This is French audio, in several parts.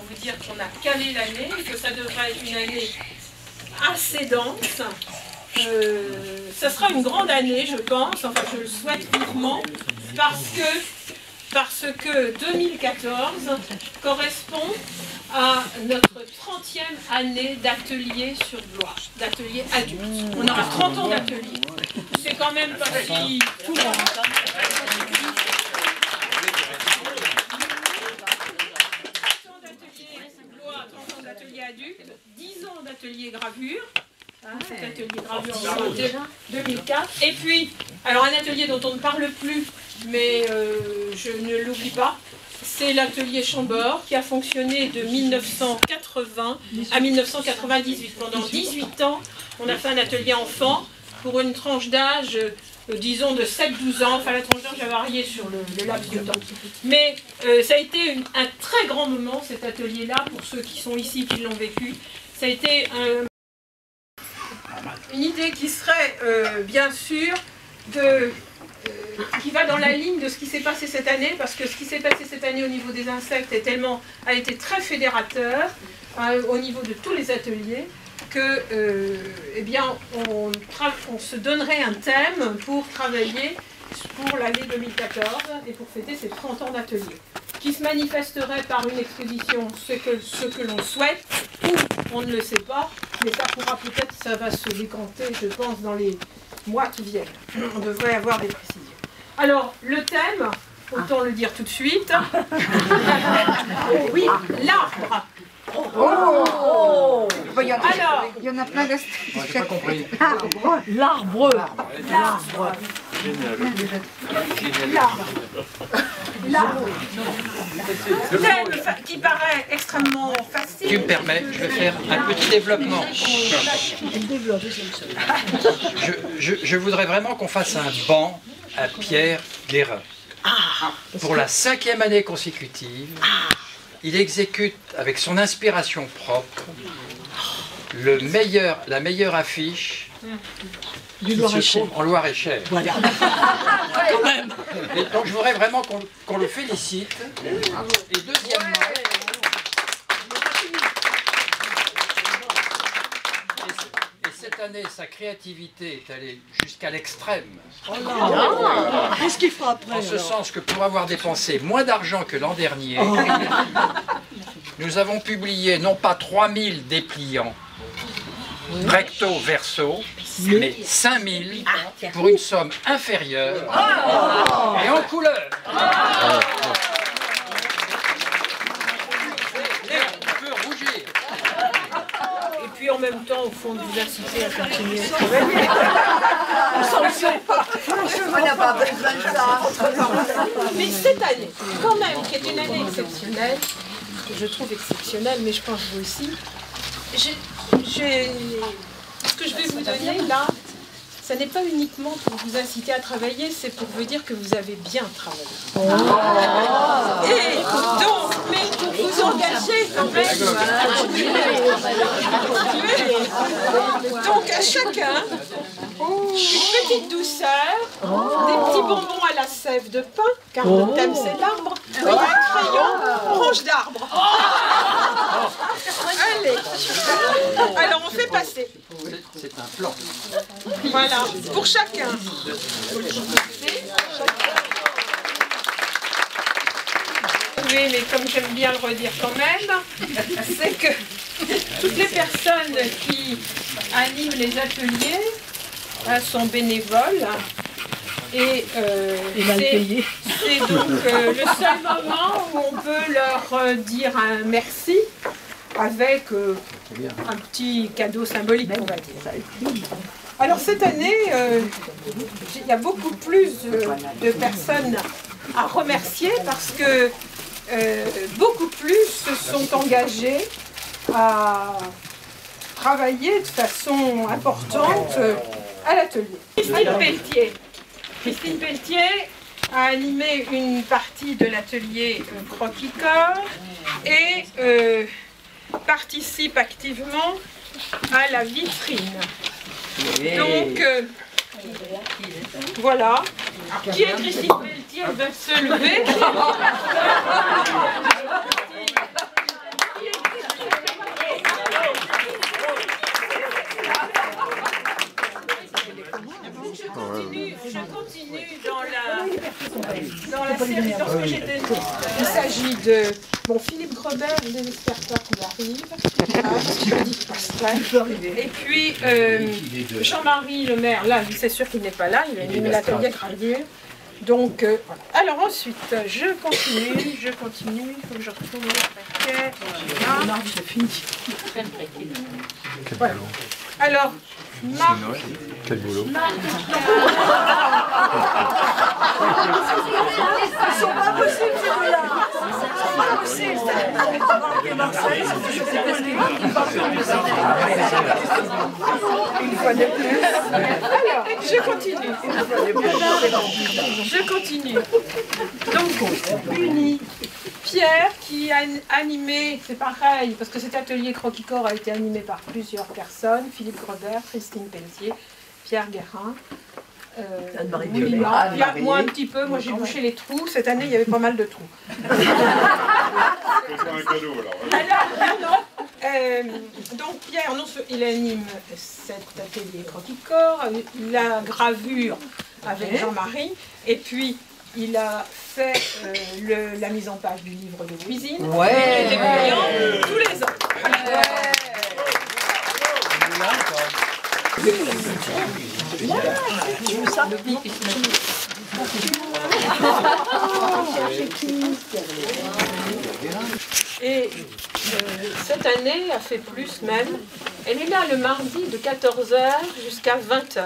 vous dire qu'on a calé l'année, que ça devrait être une année assez dense. Ça sera une grande année, je pense, enfin je le souhaite vivement, parce que 2014 correspond à notre 30e année d'atelier sur Blois, d'atelier adulte. On aura 30 ans d'atelier. C'est quand même pas si tout le monde. 30 ans d'atelier adulte, 10 ans d'atelier gravure. Cet atelier gravure en 2004. Et puis, alors un atelier dont on ne parle plus, mais je ne l'oublie pas, c'est l'atelier Chambord qui a fonctionné de 1980 à 1998. Pendant 18 ans, on a fait un atelier enfant pour une tranche d'âge, disons de 7-12 ans. Enfin, la tranche d'âge a varié sur le laps de temps. Mais ça a été un très grand moment, cet atelier-là, pour ceux qui sont ici, qui l'ont vécu. Ça a été une idée qui serait, bien sûr, qui va dans la ligne de ce qui s'est passé cette année, parce que ce qui s'est passé cette année au niveau des insectes a été très fédérateur au niveau de tous les ateliers, que, eh bien, on se donnerait un thème pour travailler pour l'année 2014 et pour fêter ces 30 ans d'atelier, qui se manifesterait par une exposition, ce que l'on souhaite, ou on ne le sait pas, mais ça pourra peut-être, ça va se décanter, je pense, dans les mois qui viennent. On devrait avoir des précisions. Alors, le thème, autant le dire tout de suite. Oui, l'arbre. Oh, alors, il y en a plein de... J'ai pas compris. L'arbre. Thème qui paraît extrêmement facile. Tu me permets, je vais faire un petit développement. Je voudrais vraiment qu'on fasse un banc à Pierre Guérin. Pour la 5e année consécutive, il exécute avec son inspiration propre la meilleure affiche du qui se trouve en Loir-et-Cher. Voilà. Quand même. Et donc je voudrais vraiment qu'on le félicite. Et deuxièmement, et cette année, sa créativité est allée jusqu'à l'extrême. Qu'est-ce qu'il fera après? En ce sens que pour avoir dépensé moins d'argent que l'an dernier, nous avons publié non pas 3000 dépliants recto verso, mais 5000 pour une somme inférieure et en couleur. On peut rougir. Et puis en même temps, au fond, de vous inciter à continuer à travailler. On n'a pas besoin de ça. Mais cette année, quand même, qui est une année exceptionnelle, que je trouve exceptionnelle, mais je pense vous aussi, ce que je vais vous donner là, ça n'est pas uniquement pour vous inciter à travailler, c'est pour vous dire que vous avez bien travaillé. Et donc, mais pour vous engager quand même à continuer. Donc à chacun, une petite douceur, des petits bonbons à la sève de pain, car le thème c'est l'arbre, et un crayon, branche d'arbre. Allez, alors on fait passer. C'est un plan. Voilà, pour chacun. Oui, mais comme j'aime bien le redire quand même, c'est que toutes les personnes qui animent les ateliers sont bénévoles. Et c'est donc le seul moment où on peut leur dire un merci avec un petit cadeau symbolique, on va dire. Alors cette année, il y a beaucoup plus de personnes à remercier parce que beaucoup plus se sont engagés à travailler de façon importante à l'atelier. Christine Pelletier a animé une partie de l'atelier croquis-corps et participe activement à la vitrine. Donc, voilà. Qui est Christine Pelletier? Elle va se lever. Je continue dans la série, dans ce que j'étais dit. Il s'agit de Philippe Grobert, je ne désespère pas qu'il arrive. Et puis Jean-Marie Le Maire, là, c'est sûr qu'il n'est pas là, il a mis l'atelier gravure. Donc, voilà. Alors ensuite, je continue, il faut que je retrouve le paquet. Voilà. Voilà. Alors, Marc... Quel boulot. Ils sont pas possibles, ces deux-là. C'est pas possible. Marc et Marcel, c'est toujours des une fois de plus. Alors, je continue. Donc, Uni, Pierre qui a animé, c'est pareil, parce que cet atelier Croquis-Corps a été animé par plusieurs personnes, Philippe Grobert, Christine Pelletier, Pierre Guérin, moi un petit peu, moi j'ai bouché les trous, cette année il y avait pas mal de trous. Donc Pierre, il anime cet atelier Croquis-Corps, la gravure avec Jean-Marie, et puis il a fait la mise en page du livre de cuisine, et des clients tous les ans. Et cette année a fait plus même. Elle est là le mardi de 14h jusqu'à 20h.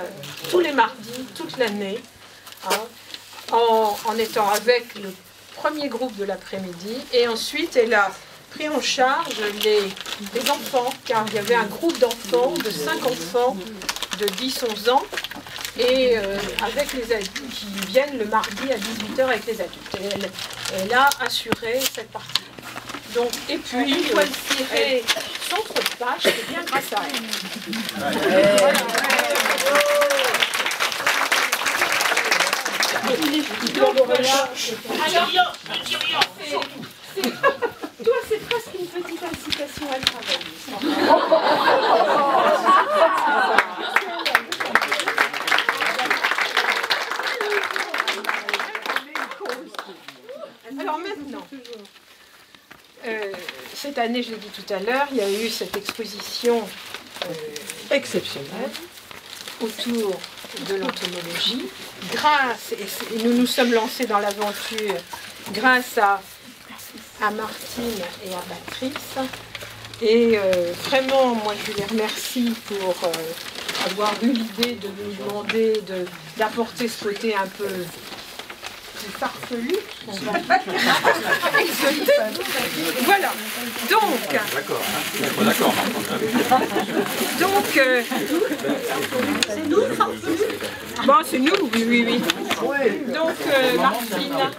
Tous les mardis, toute l'année. Hein, en étant avec le premier groupe de l'après-midi. Et ensuite, elle a pris en charge les enfants, car il y avait un groupe d'enfants, de 5 enfants de 10-11 ans, et avec les adultes qui viennent le mardi à 18h avec les adultes. Et elle a assuré cette partie. Donc, et puis, une fois tiré son trop de page, c'est bien grâce à elle. Donc, alors, toi, c'est presque une petite incitation à travailler. Alors maintenant, cette année, je l'ai dit tout à l'heure, il y a eu cette exposition exceptionnelle autour de l'entomologie. Et nous nous sommes lancés dans l'aventure grâce à Martine et à Patrice. Et vraiment, moi, je les remercie pour avoir eu l'idée de nous demander d'apporter ce côté un peu farfelu. Voilà. Donc, c'est nous farfelu. Bon, c'est nous, oui. Donc, Martine.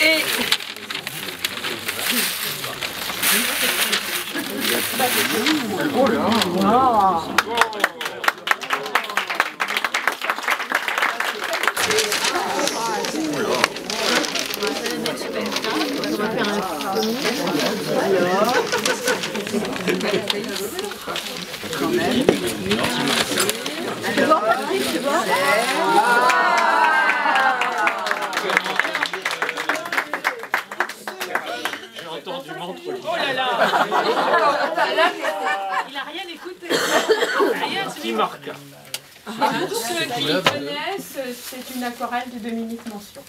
Et oh là, wow. Oh là là. Il n'a rien écouté. Rien, c'est qui marque. Pour ceux qui connaissent, c'est une aquarelle de Dominique Mention.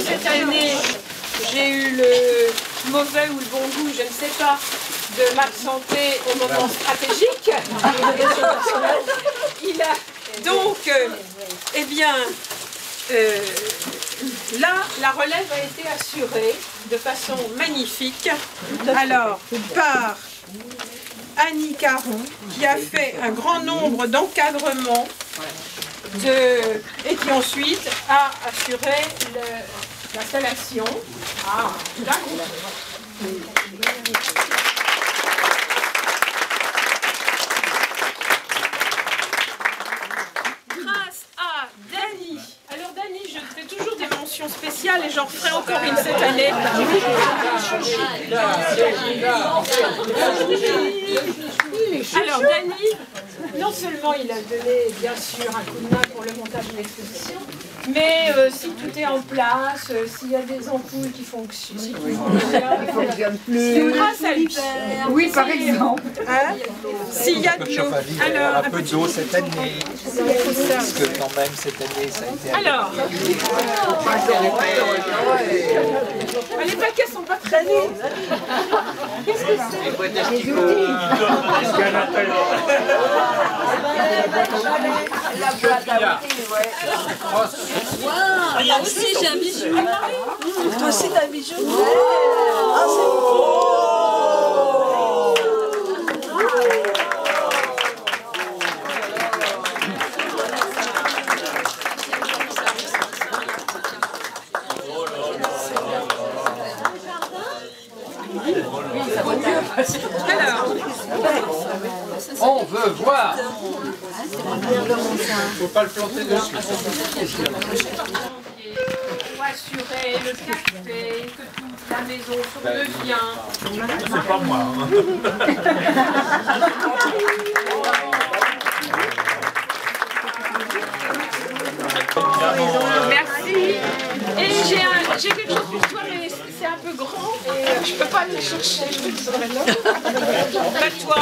Cette année, j'ai eu le mauvais ou le bon goût, je ne sais pas, de m'absenter au moment stratégique. Il a donc, eh bien, là, la relève a été assurée de façon magnifique, alors par Annie Caron, qui a fait un grand nombre d'encadrements et qui ensuite a assuré l'installation d'un groupe. édition spéciale et j'en referai encore une cette année. Alors Dany, non seulement il a donné bien sûr un coup de main pour le montage de l'exposition, mais si tout est en place, s'il y a des ampoules qui fonctionnent, c'est grâce à lui. Oui, par exemple. Hein? S'il y a de l'eau. Alors, un peu d'eau cette année. Parce que quand même cette année ça a été... Alors, les paquets sont pas très lourds. Qu'est-ce que c'est? La boîte à outils, ouais. Moi aussi j'ai un bijou. Toi aussi t'as un bijou? Ah, c'est beau. Alors, On veut voir. Faut pas le planter dessus. pour assurer le café, que toute la maison tourne bien. C'est pas moi. Merci. Et j'ai quelque chose pour toi, mais c'est un peu grand et je peux pas aller chercher. Je te le donnerai là. Pas toi.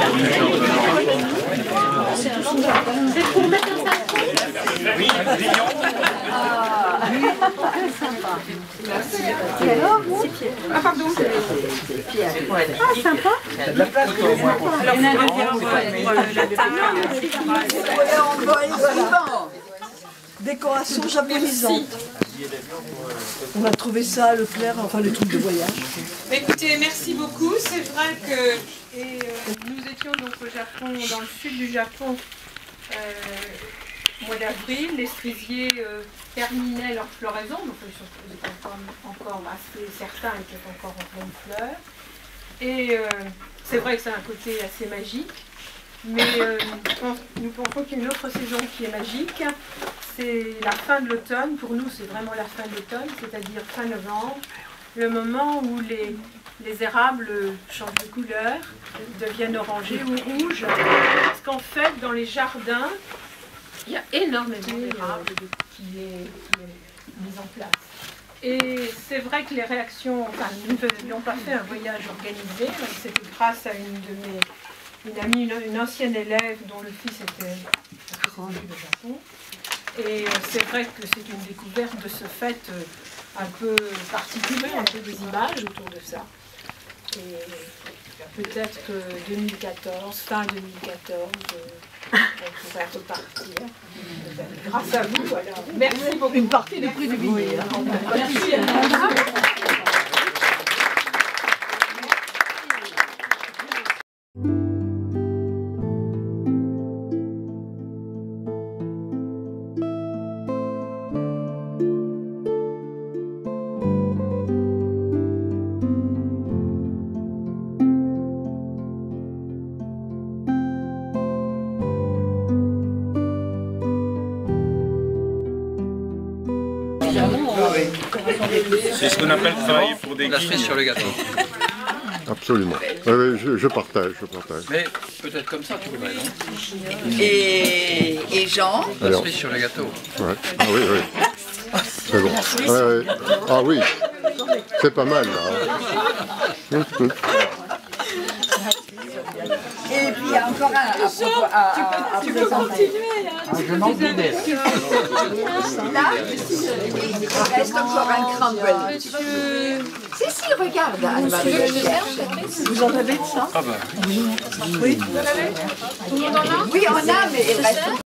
C'est pour mettre un sac. Oui, grillon. Merci. Ah pardon. Pierre. Ah sympa. Décoration japonisante. On a trouvé ça à Leclerc, enfin le truc de voyage. Écoutez, merci beaucoup. C'est vrai que nous étions donc au Japon, dans le sud du Japon, au mois d'avril. Les cerisiers terminaient leur floraison, donc ils étaient encore assez, certains étaient encore en pleine fleur. Et c'est vrai que c'est un côté assez magique. Mais nous pensons qu'il y a une autre saison qui est magique, c'est la fin de l'automne. Pour nous, c'est vraiment la fin de l'automne, c'est-à-dire fin novembre, le moment où les érables changent de couleur, deviennent orangés ou rouges. Parce qu'en fait, dans les jardins, il y a énormément d'érables qui est mis en place. Et c'est vrai que les réactions, enfin, nous n'avions pas fait un voyage organisé, c'était grâce à une amie, une ancienne élève dont le fils était au Japon. Et c'est vrai que c'est une découverte de ce fait un peu particulier, un peu des images autour de ça. Et peut-être que 2014, fin 2014, on pourrait repartir. Grâce à vous, voilà. Merci beaucoup. Une partie du prix du billet. Merci. C'est ce qu'on appelle travailler pour des La cerise sur le gâteau. Absolument. Oui, je partage. Mais peut-être comme ça, tu voudrais, non? Et Jean? La cerise sur le gâteau. Ouais. Ah oui. C'est bon. Ouais. Ah oui. C'est pas mal, là. Et puis il y a encore un à Tu peux continuer. Je manque d'idées. Là, il reste encore un crumble. Si, regarde, Anne-Marie. Vous en avez de ça? Ah bah. Oui. Oui, on a, mais il reste.